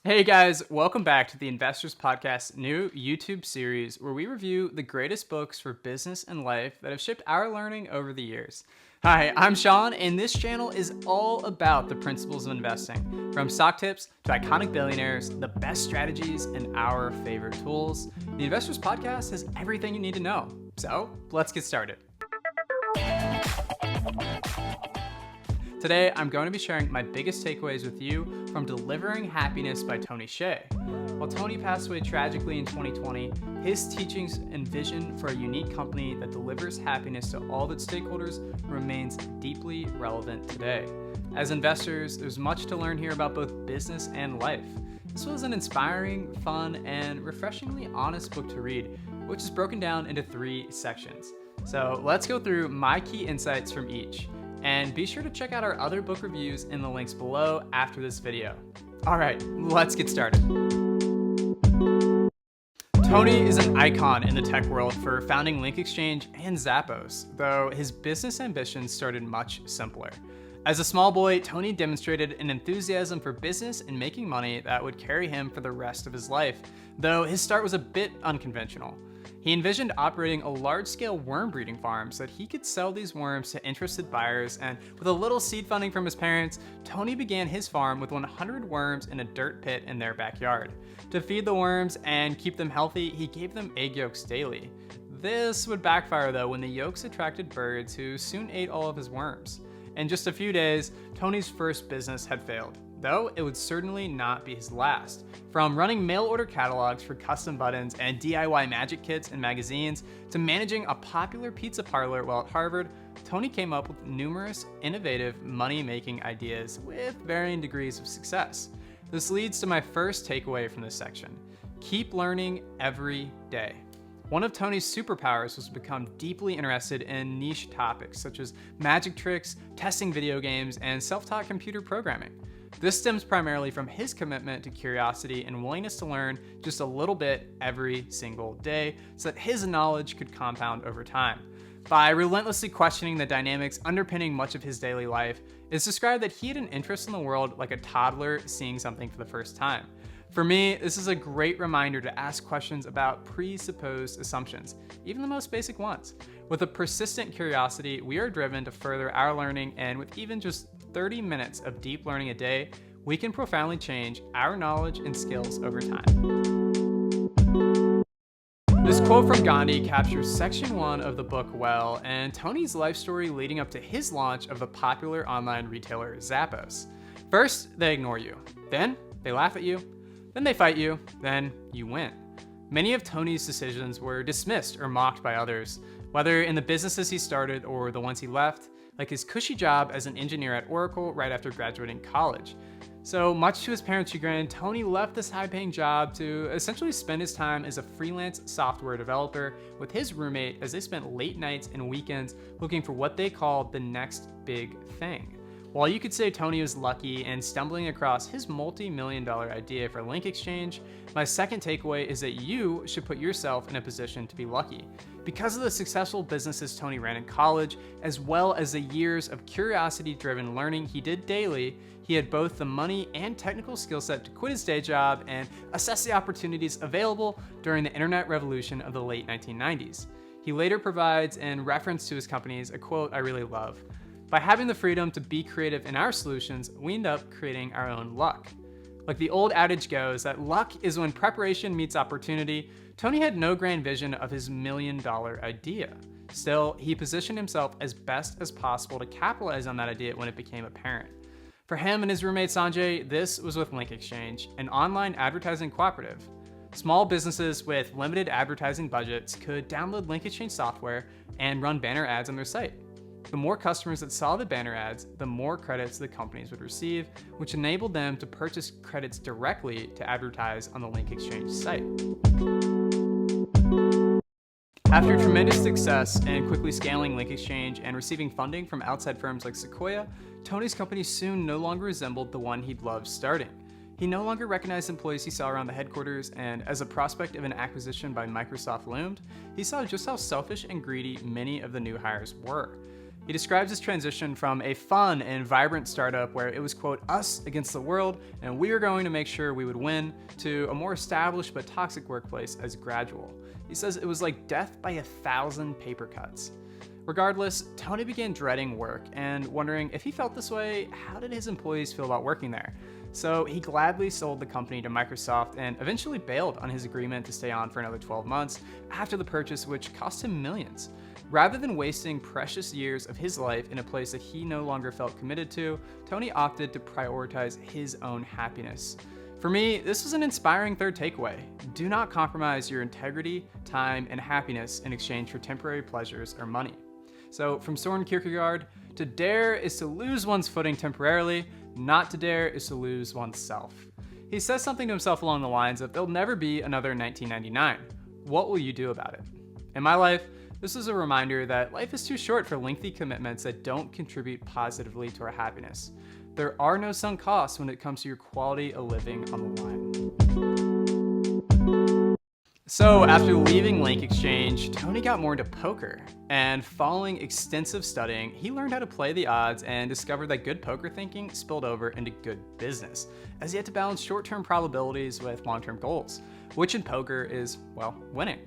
Hey guys, welcome back to the Investors Podcast new YouTube series where we review the greatest books for business and life that have shaped our learning over the years. Hi, I'm Shawn, and this channel is all about the principles of investing, from stock tips to iconic billionaires, the best strategies, and our favorite tools. The Investors Podcast has everything you need to know. So let's get started. Today, I'm going to be sharing my biggest takeaways with you from Delivering Happiness by Tony Hsieh. While Tony passed away tragically in 2020, his teachings and vision for a unique company that delivers happiness to all of its stakeholders remains deeply relevant today. As investors, there's much to learn here about both business and life. This was an inspiring, fun, and refreshingly honest book to read, which is broken down into 3 sections. So let's go through my key insights from each. And be sure to check out our other book reviews in the links below after this video. All right, let's get started. Tony is an icon in the tech world for founding Link Exchange and Zappos, though his business ambitions started much simpler. As a small boy, Tony demonstrated an enthusiasm for business and making money that would carry him for the rest of his life, though his start was a bit unconventional. He envisioned operating a large-scale worm breeding farm so that he could sell these worms to interested buyers, and with a little seed funding from his parents, Tony began his farm with 100 worms in a dirt pit in their backyard. To feed the worms and keep them healthy, he gave them egg yolks daily. This would backfire though when the yolks attracted birds who soon ate all of his worms. In just a few days, Tony's first business had failed, though it would certainly not be his last. From running mail order catalogs for custom buttons and DIY magic kits and magazines, to managing a popular pizza parlor while at Harvard, Tony came up with numerous innovative money-making ideas with varying degrees of success. This leads to my first takeaway from this section. Keep learning every day. One of Tony's superpowers was to become deeply interested in niche topics such as magic tricks, testing video games, and self-taught computer programming. This stems primarily from his commitment to curiosity and willingness to learn just a little bit every single day so that his knowledge could compound over time. By relentlessly questioning the dynamics underpinning much of his daily life, it's described that he had an interest in the world like a toddler seeing something for the first time. For me, this is a great reminder to ask questions about presupposed assumptions, even the most basic ones. With a persistent curiosity, we are driven to further our learning, and with even just 30 minutes of deep learning a day, we can profoundly change our knowledge and skills over time. This quote from Gandhi captures section 1 of the book well, and Tony's life story leading up to his launch of the popular online retailer Zappos. First, they ignore you. Then, they laugh at you. Then they fight you, then you win. Many of Tony's decisions were dismissed or mocked by others, whether in the businesses he started or the ones he left, like his cushy job as an engineer at Oracle right after graduating college. So much to his parents' chagrin, Tony left this high-paying job to essentially spend his time as a freelance software developer with his roommate as they spent late nights and weekends looking for what they called the next big thing. While you could say Tony was lucky in stumbling across his multi-million-dollar idea for Link Exchange, my second takeaway is that you should put yourself in a position to be lucky. Because of the successful businesses Tony ran in college, as well as the years of curiosity-driven learning he did daily, he had both the money and technical skill set to quit his day job and assess the opportunities available during the internet revolution of the late 1990s. He later provides, in reference to his companies, a quote I really love. By having the freedom to be creative in our solutions, we end up creating our own luck. Like the old adage goes, that luck is when preparation meets opportunity. Tony had no grand vision of his million-dollar idea. Still, he positioned himself as best as possible to capitalize on that idea when it became apparent. For him and his roommate Sanjay, this was with Link Exchange, an online advertising cooperative. Small businesses with limited advertising budgets could download Link Exchange software and run banner ads on their site. The more customers that saw the banner ads, the more credits the companies would receive, which enabled them to purchase credits directly to advertise on the Link Exchange site. After tremendous success and quickly scaling Link Exchange and receiving funding from outside firms like Sequoia, Tony's company soon no longer resembled the one he'd loved starting. He no longer recognized employees he saw around the headquarters, and as a prospect of an acquisition by Microsoft loomed, he saw just how selfish and greedy many of the new hires were. He describes his transition from a fun and vibrant startup where it was, quote, us against the world, and we were going to make sure we would win, to a more established but toxic workplace as gradual. He says it was like death by 1,000 paper cuts. Regardless, Tony began dreading work and wondering if he felt this way, how did his employees feel about working there? So he gladly sold the company to Microsoft and eventually bailed on his agreement to stay on for another 12 months after the purchase, which cost him millions. Rather than wasting precious years of his life in a place that he no longer felt committed to, Tony opted to prioritize his own happiness. For me, this was an inspiring third takeaway. Do not compromise your integrity, time, and happiness in exchange for temporary pleasures or money. So from Soren Kierkegaard, to dare is to lose one's footing temporarily, not to dare is to lose oneself. He says something to himself along the lines of, there'll never be another 1999. What will you do about it? In my life, this is a reminder that life is too short for lengthy commitments that don't contribute positively to our happiness. There are no sunk costs when it comes to your quality of living on the line. So after leaving Link Exchange, Tony got more into poker, and following extensive studying, he learned how to play the odds and discovered that good poker thinking spilled over into good business, as he had to balance short-term probabilities with long-term goals, which in poker is, well, winning.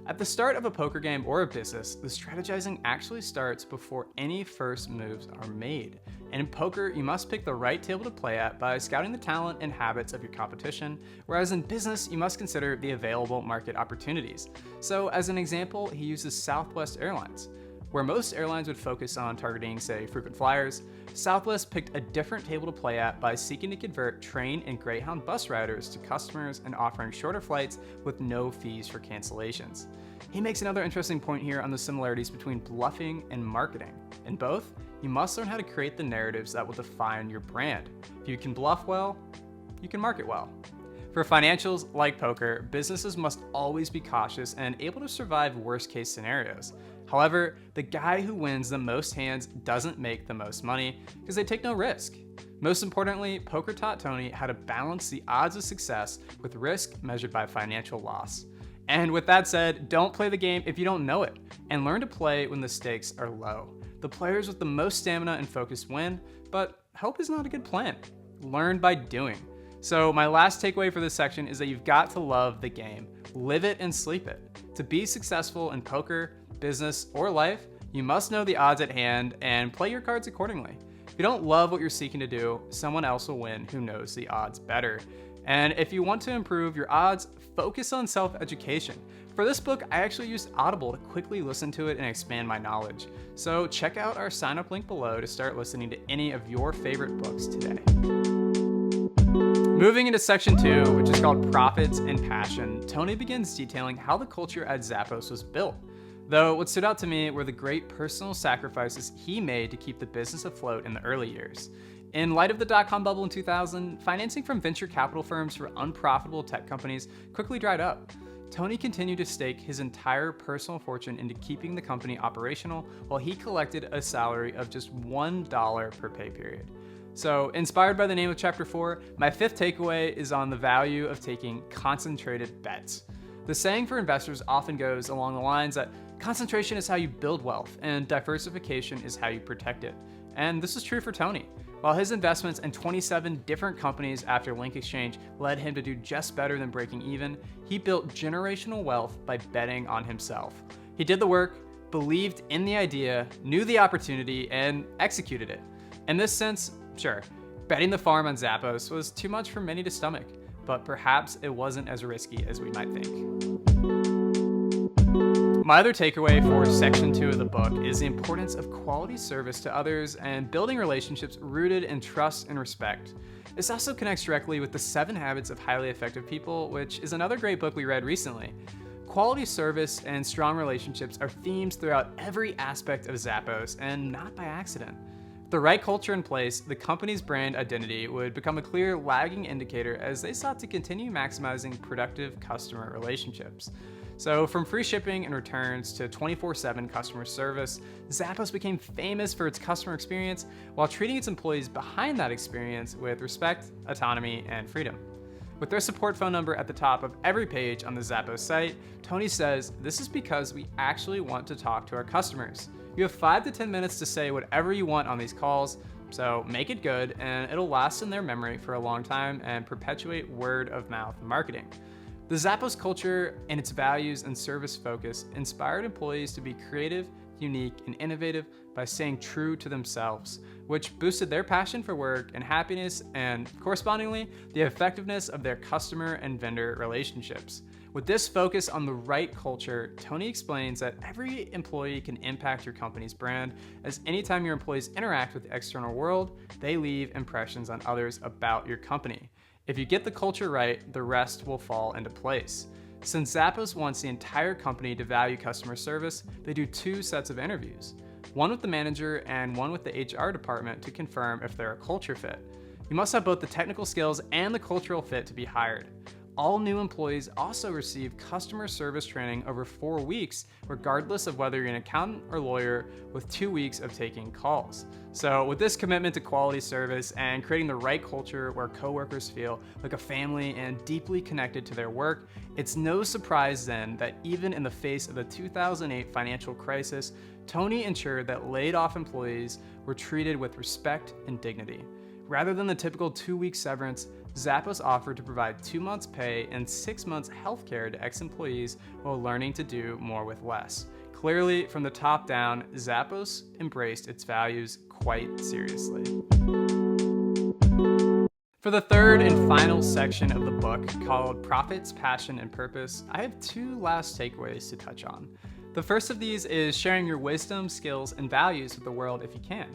At the start of a poker game or a business, the strategizing actually starts before any first moves are made. And in poker, you must pick the right table to play at by scouting the talent and habits of your competition, whereas in business, you must consider the available market opportunities. So as an example, he uses Southwest Airlines. Where most airlines would focus on targeting, say, frequent flyers, Southwest picked a different table to play at by seeking to convert train and Greyhound bus riders to customers and offering shorter flights with no fees for cancellations. He makes another interesting point here on the similarities between bluffing and marketing. In both, you must learn how to create the narratives that will define your brand. If you can bluff well, you can market well. For financials, like poker, businesses must always be cautious and able to survive worst-case scenarios. However, the guy who wins the most hands doesn't make the most money because they take no risk. Most importantly, poker taught Tony how to balance the odds of success with risk measured by financial loss. And with that said, don't play the game if you don't know it, and learn to play when the stakes are low. The players with the most stamina and focus win, but hope is not a good plan. Learn by doing. So my last takeaway for this section is that you've got to love the game. Live it and sleep it. To be successful in poker, business, or life, you must know the odds at hand and play your cards accordingly. If you don't love what you're seeking to do, someone else will win who knows the odds better. And if you want to improve your odds, focus on self-education. For this book, I actually used Audible to quickly listen to it and expand my knowledge. So check out our sign-up link below to start listening to any of your favorite books today. Moving into section 2, which is called Profits and Passion, Tony begins detailing how the culture at Zappos was built. Though what stood out to me were the great personal sacrifices he made to keep the business afloat in the early years. In light of the dot-com bubble in 2000, financing from venture capital firms for unprofitable tech companies quickly dried up. Tony continued to stake his entire personal fortune into keeping the company operational while he collected a salary of just $1 per pay period. So, inspired by the name of chapter 4, my fifth takeaway is on the value of taking concentrated bets. The saying for investors often goes along the lines that concentration is how you build wealth and diversification is how you protect it. And this is true for Tony. While his investments in 27 different companies after Link Exchange led him to do just better than breaking even, he built generational wealth by betting on himself. He did the work, believed in the idea, knew the opportunity, and executed it. In this sense, sure, betting the farm on Zappos was too much for many to stomach, but perhaps it wasn't as risky as we might think. My other takeaway for section 2 of the book is the importance of quality service to others and building relationships rooted in trust and respect. This also connects directly with the 7 Habits of Highly Effective People, which is another great book we read recently. Quality service and strong relationships are themes throughout every aspect of Zappos, and not by accident. With the right culture in place, the company's brand identity would become a clear lagging indicator as they sought to continue maximizing productive customer relationships. So from free shipping and returns to 24/7 customer service, Zappos became famous for its customer experience while treating its employees behind that experience with respect, autonomy, and freedom. With their support phone number at the top of every page on the Zappos site, Tony says, "This is because we actually want to talk to our customers. You have 5 to 10 minutes to say whatever you want on these calls, so make it good and it'll last in their memory for a long time and perpetuate word of mouth marketing. The Zappos culture and its values and service focus inspired employees to be creative, unique, and innovative by staying true to themselves, which boosted their passion for work and happiness and, correspondingly, the effectiveness of their customer and vendor relationships. With this focus on the right culture, Tony explains that every employee can impact your company's brand, as anytime your employees interact with the external world, they leave impressions on others about your company. If you get the culture right, the rest will fall into place. Since Zappos wants the entire company to value customer service, they do 2 sets of interviews, one with the manager and one with the HR department to confirm if they're a culture fit. You must have both the technical skills and the cultural fit to be hired. All new employees also receive customer service training over 4 weeks, regardless of whether you're an accountant or lawyer, with 2 weeks of taking calls. So with this commitment to quality service and creating the right culture where coworkers feel like a family and deeply connected to their work, it's no surprise then that even in the face of the 2008 financial crisis, Tony ensured that laid-off employees were treated with respect and dignity. Rather than the typical 2-week severance, Zappos offered to provide 2 months' pay and 6 months' healthcare to ex-employees while learning to do more with less. Clearly, from the top down, Zappos embraced its values quite seriously. For the third and final section of the book, called Profits, Passion, and Purpose, I have 2 last takeaways to touch on. The first of these is sharing your wisdom, skills, and values with the world if you can.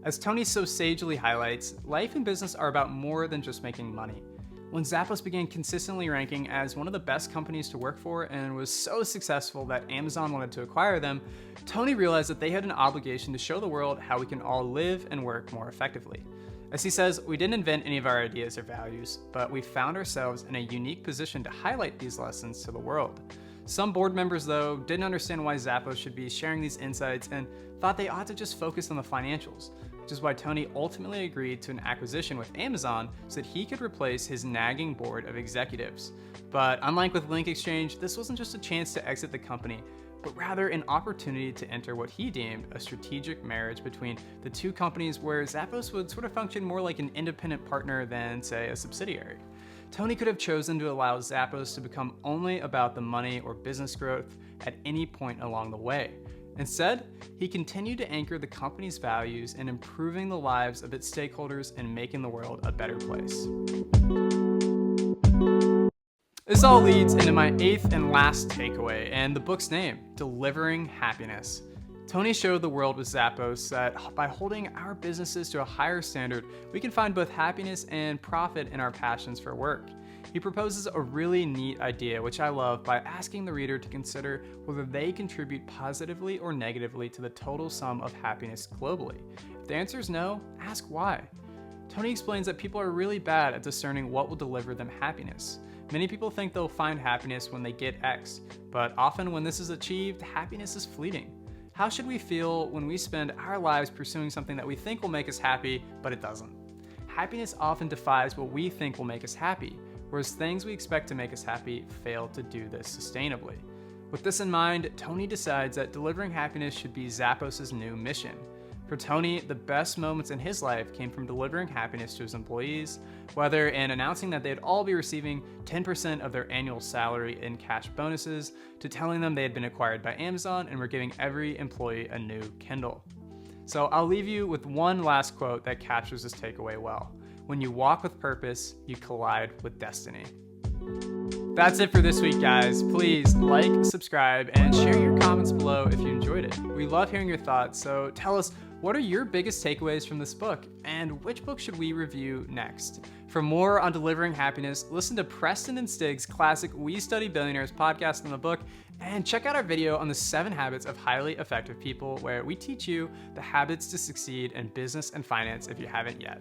As Tony so sagely highlights, life and business are about more than just making money. When Zappos began consistently ranking as one of the best companies to work for and was so successful that Amazon wanted to acquire them, Tony realized that they had an obligation to show the world how we can all live and work more effectively. As he says, we didn't invent any of our ideas or values, but we found ourselves in a unique position to highlight these lessons to the world. Some board members, though, didn't understand why Zappos should be sharing these insights and thought they ought to just focus on the financials, which is why Tony ultimately agreed to an acquisition with Amazon so that he could replace his nagging board of executives. But unlike with Link Exchange, this wasn't just a chance to exit the company, but rather an opportunity to enter what he deemed a strategic marriage between the 2 companies where Zappos would sort of function more like an independent partner than, say, a subsidiary. Tony could have chosen to allow Zappos to become only about the money or business growth at any point along the way. Instead, he continued to anchor the company's values in improving the lives of its stakeholders and making the world a better place. This all leads into my 8th and last takeaway and the book's name, Delivering Happiness. Tony showed the world with Zappos that by holding our businesses to a higher standard, we can find both happiness and profit in our passions for work. He proposes a really neat idea, which I love, by asking the reader to consider whether they contribute positively or negatively to the total sum of happiness globally. If the answer is no, ask why. Tony explains that people are really bad at discerning what will deliver them happiness. Many people think they'll find happiness when they get X, but often when this is achieved, happiness is fleeting. How should we feel when we spend our lives pursuing something that we think will make us happy, but it doesn't? Happiness often defies what we think will make us happy, whereas things we expect to make us happy fail to do this sustainably. With this in mind, Tony decides that delivering happiness should be Zappos' new mission. For Tony, the best moments in his life came from delivering happiness to his employees, whether in announcing that they'd all be receiving 10% of their annual salary in cash bonuses, to telling them they had been acquired by Amazon and were giving every employee a new Kindle. So I'll leave you with one last quote that captures this takeaway well. When you walk with purpose, you collide with destiny. That's it for this week, guys. Please like, subscribe, and share your comments below if you enjoyed it. We love hearing your thoughts, so tell us, what are your biggest takeaways from this book, and which book should we review next? For more on delivering happiness, listen to Preston and Stig's classic We Study Billionaires podcast in the book, and check out our video on the 7 habits of highly effective people, where we teach you the habits to succeed in business and finance if you haven't yet.